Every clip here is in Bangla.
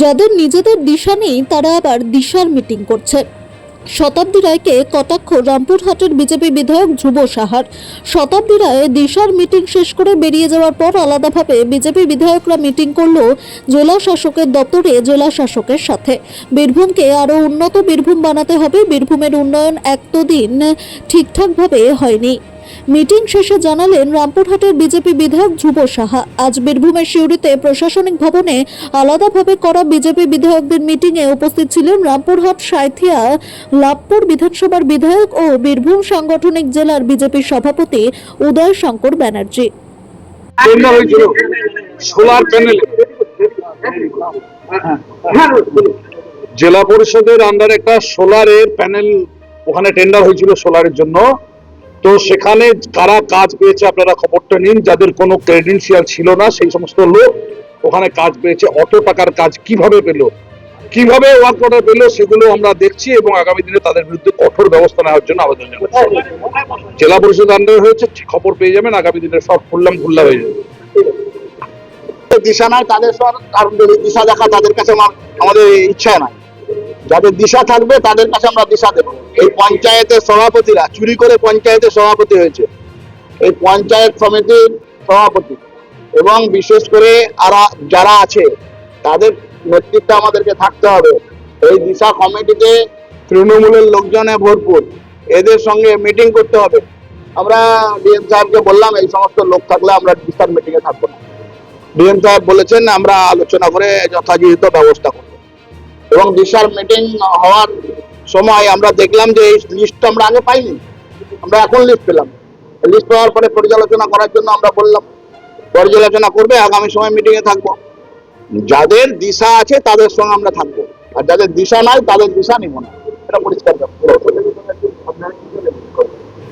যাদের নিজেদের দিশা নেই তারা আবার দিশার মিটিং করছে। শতাব্দী রায়কে কটাক্ষ রামপুরহাটের বিজেপি বিধায়ক ধ্রুব সাহার। শতাব্দী রায় দিশার মিটিং শেষ করে বেরিয়ে যাওয়ার পর আলাদাভাবে বিজেপি বিধায়করা মিটিং করলো জেলা শাসকের দপ্তরে জেলা শাসকের সাথে। বীরভূমকে আরও উন্নত বীরভূম বানাতে হবে। বীরভূমের উন্নয়ন এতদিন ঠিকঠাকভাবে হয়নি। মিটিং শেষে জানালেন রামপুরহাটের বিজেপি বিধায়ক ধ্রুব সাহা। আজ বীরভূমের সিউড়িতে প্রশাসনিক ভবনে আলাদাভাবে করা বিজেপি বিধায়কদের মিটিংয়ে উপস্থিত ছিলেন রামপুরহাট সাঁইথিয়া লাভপুর বিধানসভার বিধায়ক ও বীরভূম সাংগঠনিক জেলার বিজেপির সভাপতি উদয় শঙ্কর ব্যানার্জি। সোলার প্যানেল জেলা পরিষদের আন্ডারে একটা সোলারের প্যানেল ওখানে টেন্ডার হয়েছিল সোলারের জন্য। তো সেখানে কারা কাজ পেয়েছে আপনারা খবরটা নিন। যাদের কোনো ক্রেডেনশিয়াল ছিল না সেই সমস্ত লোক ওখানে কাজ পেয়েছে। অত টাকার কাজ কিভাবে পেলো, কিভাবে ওয়ার্ক অর্ডার পেলো সেগুলো আমরা দেখছি এবং আগামী দিনে তাদের বিরুদ্ধে কঠোর ব্যবস্থা নেওয়ার জন্য আবেদন জানাচ্ছি। জেলা পরিষদ আন্ডারে হয়েছে, খবর পেয়ে যাবেন। আগামী দিনে সব খুললাম হয়ে যাবে। দিশা নাই তাদের কারণ দিশা দেখা তাদের কাছে আমাদের ইচ্ছা নাই। যাদের দিশা থাকবে তাদের কাছে আমরা দিশা দেব। এই পঞ্চায়েতের সভাপতিরা চুরি করে পঞ্চায়েতের সভাপতি হয়েছে, এই পঞ্চায়েত সমিতির সভাপতি এবং বিশেষ করে যারা আছে তাদের নেতৃত্বে আমাদেরকে থাকতে হবে। এই দিশা কমিটিতে তৃণমূলের লোকজনে ভরপুর, এদের সঙ্গে মিটিং করতে হবে। আমরা ডিএম সাহেবকে বললাম এই সমস্ত লোক থাকলে আমরা দিশার মিটিং এ থাকবো না। ডিএম সাহেব বলেছেন আমরা আলোচনা করে যথাযথ ব্যবস্থা করব। এবং দিশার মিটিং হওয়ার সময় আমরা দেখলাম যে এই লিস্ট আমরা আগে পাইনি, আমরা এখন লিস্ট পেলাম। লিস্ট পাওয়ার পরে পর্যালোচনা করার জন্য আমরা বললাম পর্যালোচনা করবে, আগামী সময় মিটিং এ থাকবো। যাদের দিশা আছে তাদের সঙ্গে আমরা থাকবো, আর যাদের দিশা নাই তাদের দিশা নিব না। এটা পরিষ্কার।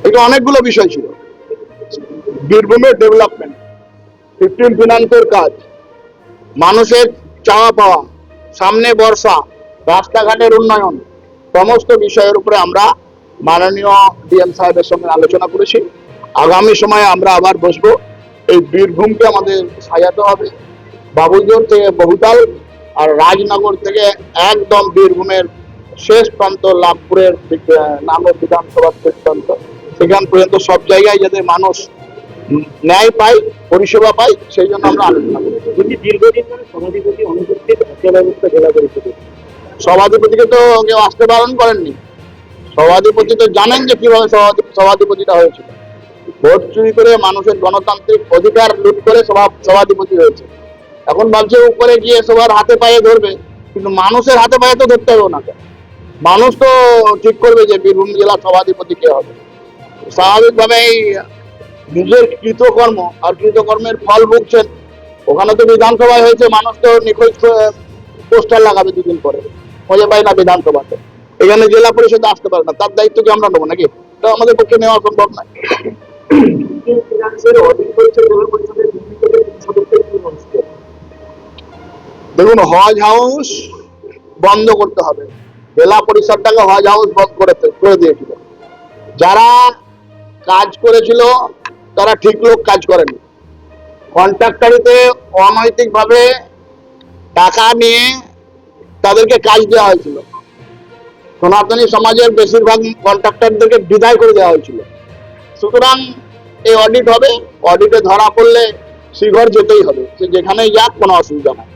এটা অনেকগুলো বিষয় ছিল। বীরভূমের ডেভেলপমেন্ট, 15 ফিনান্সের কাজ, মানুষের চাওয়া পাওয়া, সামনে বর্ষা, রাস্তাঘাটের উন্নয়ন, সমস্ত বিষয়ের উপরে আমরা মাননীয় ডিএম সাহেবের সঙ্গে আলোচনা করেছি। আগামী সময়ে আমরা আবার বসবো। এই বীরভূমকে আমাদের সাজাতে হবে। বাবুজোর থেকে বহুতাল আর রাজনগর থেকে একদম বীরভূমের শেষ প্রান্ত লাভপুরের নামের বিধানসভার শেষ প্রান্ত, সেখান পর্যন্ত সব জায়গায় যাতে মানুষ ন্যায় পাই, পরিষেবা পাই, সেই জন্য আমরা আলোচনা করি। দীর্ঘদিন ধরে সভাধিপতি অনুপস্থিত ব্যবস্থা জেলা পরিষদ, সভাধিপতিকে তো কেউ আসতে বারণ করেননি। সভাধিপতি তো জানেন যে কিভাবে সভাধিপতিটা হয়েছিল। ভোট চুরি করে মানুষের গণতান্ত্রিক অধিকার লুট করে সভাধিপতি হয়েছে। এখন ভাবছে উপরে গিয়ে সবার হাতে পায়ে ধরবে, কিন্তু মানুষের হাতে পায়ে তো ধরতে হবে ওনাকে। মানুষ তো ঠিক করবে যে বীরভূম জেলার সভাধিপতি কে হবে। স্বাভাবিকভাবেই নিজের কৃতকর্ম আর কৃতকর্মের ফল ভুগছেন। ওখানে তো বিধানসভায় হয়েছে, মানুষ তো নিখোঁজ পোস্টার লাগাবে দুদিন পরে, খুঁজে পাই না বিধানসভাতে। এখানে জেলা পরিষদে আসতে পারে না, তার দায়িত্ব কি আমরা নেবো নাকি? এটা আমাদের পক্ষে নেওয়া সম্ভব নয়। দেখুন, হজ হাউস বন্ধ করতে হবে। জেলা পরিষদটাকে হজ হাউস বন্ধ করে দিয়েছিল। যারা কাজ করেছিল তারা ঠিক লোক কাজ করেনি। কন্ট্রাক্টরিতে অনৈতিকভাবে টাকা নিয়ে তাদেরকে কাজ দেওয়া হয়েছিল। সনাতনী সমাজের বেশিরভাগ কন্ট্রাক্টরদেরকে বিদায় করে দেওয়া হয়েছিল। সুতরাং এই অডিট হবে, অডিটে ধরা পড়লে শ্রীঘর যেতেই হবে, সে যেখানেই যাক, কোনো অসুবিধা নাই।